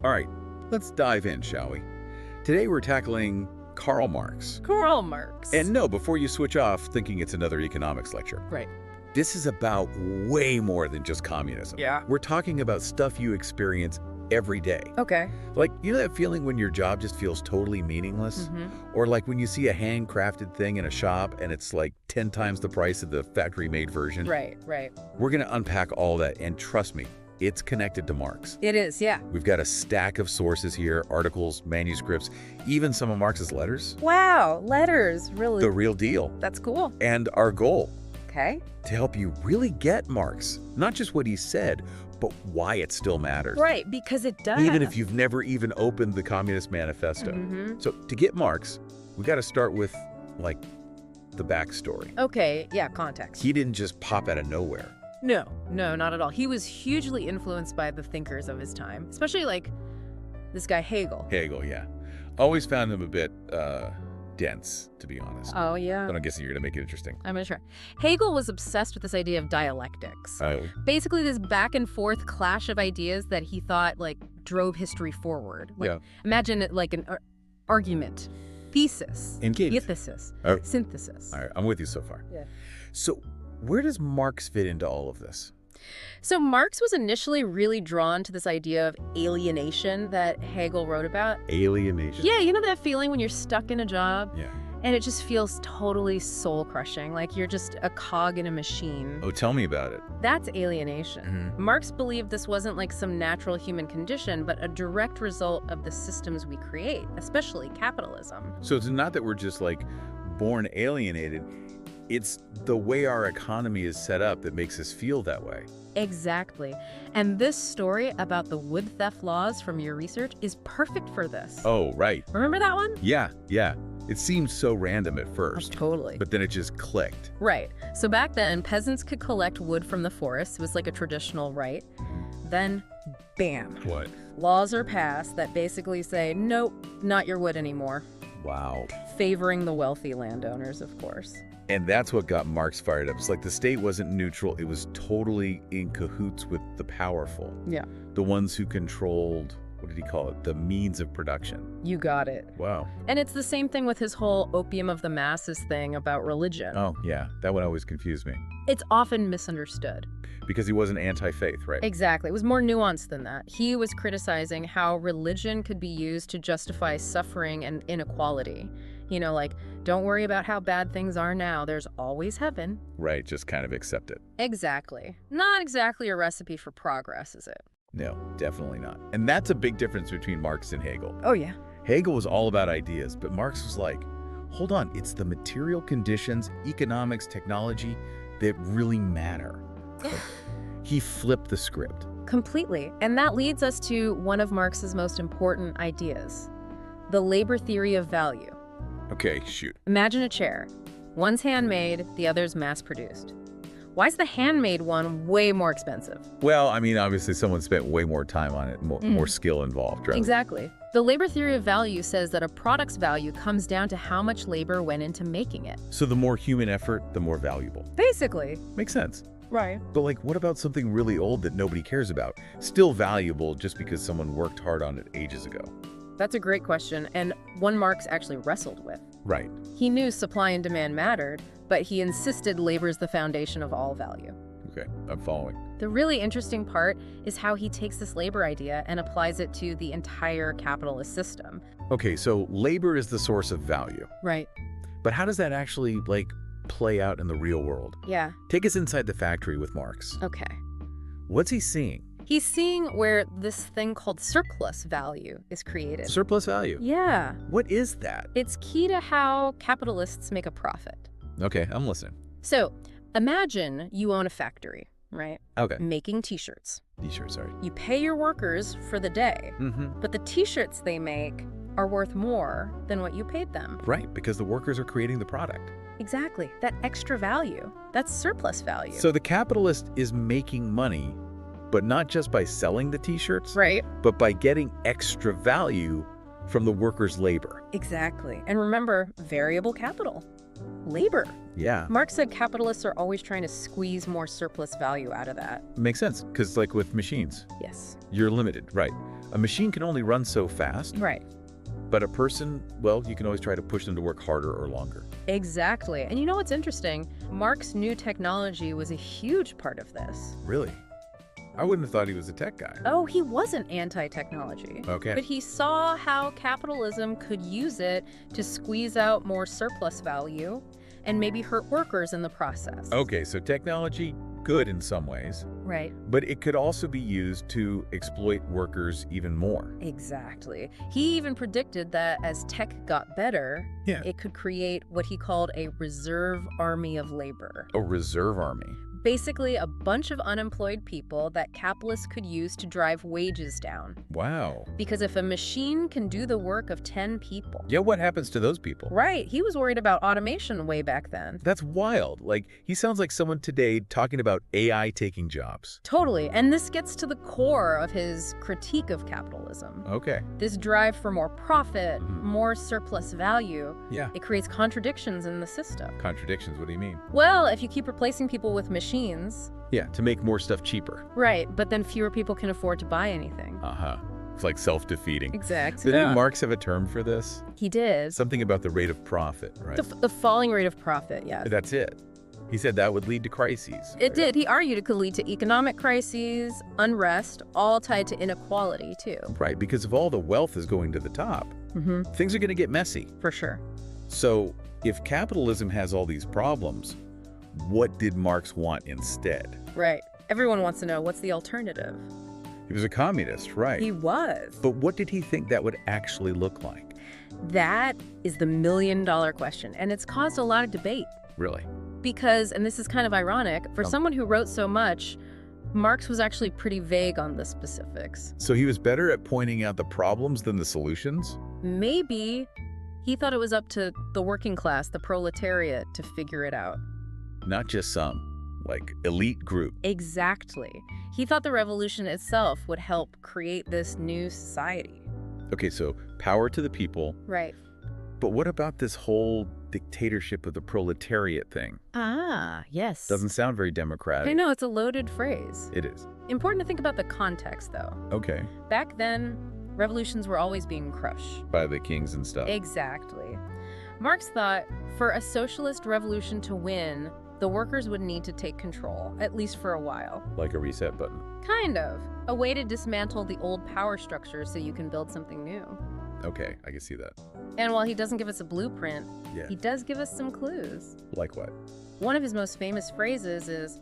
All right, let's dive in, shall we? Today we're tackling Karl Marx. Karl Marx. And no, before you switch off thinking it's another economics lecture. Right. This is about way more than just communism. Yeah. We're talking about stuff you experience every day. Okay. Like, you know that feeling when your job just feels totally meaningless? Or like when you see a handcrafted thing in a shop and it's like 10 times the price of the factory-made version? Right, right. We're going to unpack all that, and trust me, it's connected to Marx. It is, yeah. We've got a stack of sources here, articles, manuscripts, even some of Marx's letters. Wow, letters, really. The real deal. That's cool. And our goal, Okay. to help you really get Marx, not just what he said, but why it still matters. Right, because it does. Even if you've never even opened the Communist Manifesto. So to get Marx, we got to start with, like, the backstory. Okay, yeah, context. He didn't just pop out of nowhere. No, not at all. He was hugely influenced by the thinkers of his time, especially like this guy Hegel. Hegel, yeah. Always found him a bit dense, to be honest. Oh, yeah. But I'm guessing you're going to make it interesting. I'm gonna try. Hegel was obsessed with this idea of dialectics. Oh. Basically, this back and forth clash of ideas that he thought like drove history forward. Like, Yeah. Imagine it like an argument, thesis, Engaged. antithesis, Oh. synthesis. All right, I'm with you so far. Yeah. So where does Marx fit into all of this? So Marx was initially really drawn to this idea of alienation that Hegel wrote about. Alienation. Yeah, you know that feeling when you're stuck in a job Yeah. and it just feels totally soul-crushing, like you're just a cog in a machine. Oh, tell me about it. That's alienation. Marx believed this wasn't like some natural human condition, but a direct result of the systems we create, especially capitalism. So it's not that we're just like born alienated. It's the way our economy is set up that makes us feel that way. Exactly. And this story about the wood theft laws from your research is perfect for this. Oh, right. Remember that one? Yeah. It seemed so random at first. Totally. But then it just clicked. Right. So back then, peasants could collect wood from the forest. It was like a traditional right. Then, bam. What? Laws are passed that basically say, nope, not your wood anymore. Wow. Favoring the wealthy landowners, of course. And that's what got Marx fired up. It's like the state wasn't neutral. It was totally in cahoots with the powerful. Yeah. The ones who controlled, what did he call it? The means of production. You got it. Wow. And it's the same thing with his whole opium of the masses thing about religion. Oh, yeah. That one always confused me. It's often misunderstood. Because he wasn't anti-faith, right? Exactly. It was more nuanced than that. He was criticizing how religion could be used to justify suffering and inequality. You know, like, don't worry about how bad things are now. There's always heaven. Right, just kind of accept it. Exactly. Not exactly a recipe for progress, is it? No, definitely not. And that's a big difference between Marx and Hegel. Oh, yeah. Hegel was all about ideas, but Marx was like, hold on, it's the material conditions, economics, technology that really matter. He flipped the script. Completely. And that leads us to one of Marx's most important ideas, the labor theory of value. Okay, shoot. Imagine a chair. One's handmade, the other's mass-produced. Why is the handmade one way more expensive? Well, I mean, obviously someone spent way more time on it, more skill involved, right? Exactly. The labor theory of value says that a product's value comes down to how much labor went into making it. So the more human effort, the more valuable. Basically. Makes sense. Right. But like, what about something really old that nobody cares about? Still valuable just because someone worked hard on it ages ago. That's a great question, and one Marx actually wrestled with. Right. He knew supply and demand mattered, but he insisted labor's the foundation of all value. Okay, I'm following. The really interesting part is how he takes this labor idea and applies it to the entire capitalist system. Okay, so labor is the source of value. Right. But how does that actually, like, play out in the real world? Yeah. Take us inside the factory with Marx. Okay. What's he seeing? He's seeing where this thing called surplus value is created. Surplus value? Yeah. What is that? It's key to how capitalists make a profit. Okay, I'm listening. So, imagine you own a factory, right? Okay. Making t-shirts. T-shirt, sorry. You pay your workers for the day, but the t-shirts they make are worth more than what you paid them. Right, because the workers are creating the product. Exactly. That extra value. That's surplus value. So the capitalist is making money, but not just by selling the t-shirts, right. but by getting extra value from the workers' labor. Exactly. And remember, variable capital. Labor. Yeah. Marx said capitalists are always trying to squeeze more surplus value out of that. Makes sense, because like with machines, Yes. you're limited, right? A machine can only run so fast, Right. but a person, well, you can always try to push them to work harder or longer. Exactly. And you know what's interesting? Marx knew technology was a huge part of this. Really? I wouldn't have thought he was a tech guy. Oh, he wasn't anti-technology. Okay. But he saw how capitalism could use it to squeeze out more surplus value and maybe hurt workers in the process. Okay, so technology, good in some ways, Right. but it could also be used to exploit workers even more. Exactly. He even predicted that as tech got better, Yeah. it could create what he called a reserve army of labor. A reserve army. Basically, a bunch of unemployed people that capitalists could use to drive wages down. Wow. Because if a machine can do the work of 10 people... Yeah, what happens to those people? Right, he was worried about automation way back then. That's wild. Like, he sounds like someone today talking about AI taking jobs. Totally, and this gets to the core of his critique of capitalism. Okay. This drive for more profit, Mhm. more surplus value, Yeah. it creates contradictions in the system. Contradictions, what do you mean? Well, if you keep replacing people with machines... Yeah, to make more stuff cheaper. Right, but then fewer people can afford to buy anything. Uh-huh. It's like self-defeating. Exactly. Didn't Marx have a term for this? He did. Something about the rate of profit, right? The falling rate of profit, yes. That's it. He said that would lead to crises. It did. He argued it could lead to economic crises, unrest, all tied to inequality, too. Right, because if all the wealth is going to the top, things are going to get messy. For sure. So if capitalism has all these problems, what did Marx want instead? Right. Everyone wants to know, what's the alternative? He was a communist, right? He was. But what did he think that would actually look like? That is the million-dollar question, and it's caused a lot of debate. Really? Because, and this is kind of ironic, for someone who wrote so much, Marx was actually pretty vague on the specifics. So he was better at pointing out the problems than the solutions? Maybe he thought it was up to the working class, the proletariat, to figure it out. Not just some, like, elite group. Exactly. He thought the revolution itself would help create this new society. Okay, so power to the people. Right. But what about this whole dictatorship of the proletariat thing? Ah, yes. Doesn't sound very democratic. I know, it's a loaded phrase. It is. Important to think about the context, though. Okay. Back then, revolutions were always being crushed. By the kings and stuff. Exactly. Marx thought for a socialist revolution to win, the workers would need to take control, at least for a while. Like a reset button. Kind of. A way to dismantle the old power structure so you can build something new. Okay, I can see that. And while he doesn't give us a blueprint, Yeah. he does give us some clues. Like what? One of his most famous phrases is,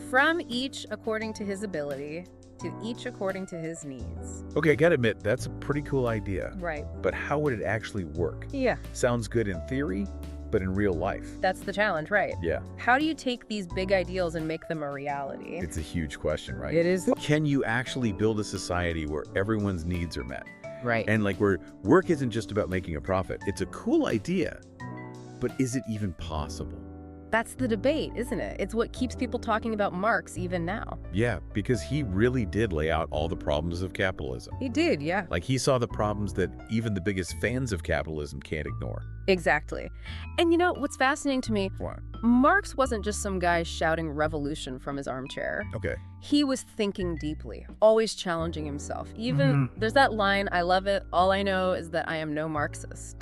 "From each according to his ability, to each according to his needs." Okay, I gotta admit, that's a pretty cool idea. Right. But how would it actually work? Yeah, Sounds good in theory, but in real life. that's the challenge, right? Yeah, How do you take these big ideals and make them a reality? it's a huge question, right? It is. Can you actually build a society where everyone's needs are met? Right. And like where work isn't just about making a profit. It's a cool idea, but is it even possible? That's the debate, isn't it? It's what keeps people talking about Marx even now. Yeah, because he really did lay out all the problems of capitalism. He did, yeah. Like he saw the problems that even the biggest fans of capitalism can't ignore. Exactly. And you know, what's fascinating to me, What? Marx wasn't just some guy shouting revolution from his armchair. Okay. He was thinking deeply, always challenging himself. Even, there's that line, I love it, all I know is that I am no Marxist.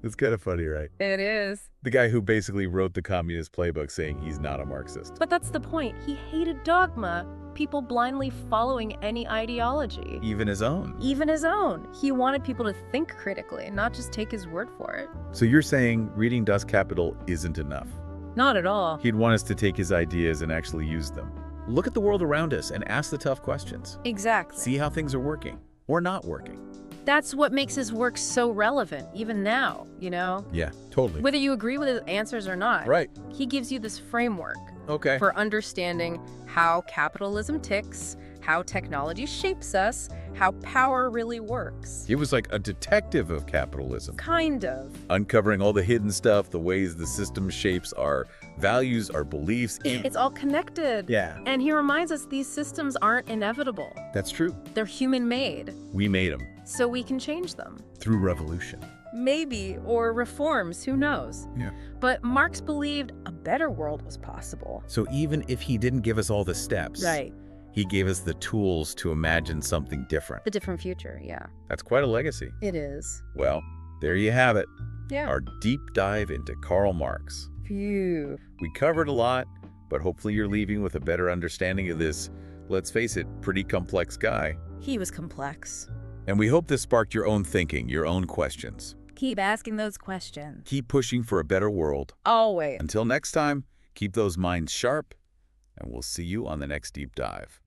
It's kind of funny, right? It is. The guy who basically wrote the communist playbook saying he's not a Marxist. But that's the point. He hated dogma, people blindly following any ideology. Even his own. Even his own. He wanted people to think critically, not just take his word for it. So you're saying reading Das Kapital isn't enough? Not at all. He'd want us to take his ideas and actually use them. Look at the world around us and ask the tough questions. Exactly. See how things are working or not working. That's what makes his work so relevant, even now, you know? Yeah, totally. Whether you agree with his answers or not, Right. he gives you this framework Okay. for understanding how capitalism ticks, how technology shapes us, how power really works. He was like a detective of capitalism, Kind of. uncovering all the hidden stuff, the ways the system shapes our values, our beliefs. It's all connected. Yeah, And he reminds us these systems aren't inevitable. that's true. They're human-made, We made them so we can change them. through revolution. Maybe, or reforms, who knows? Yeah. But Marx believed a better world was possible. So even if he didn't give us all the steps, Right. he gave us the tools to imagine something different. The different future, yeah. That's quite a legacy. It is. Well, there you have it. Yeah. Our deep dive into Karl Marx. Phew. We covered a lot, but hopefully you're leaving with a better understanding of this, let's face it, pretty complex guy. He was complex. And we hope this sparked your own thinking, your own questions. Keep asking those questions. Keep pushing for a better world. Always. Until next time, keep those minds sharp, and we'll see you on the next deep dive.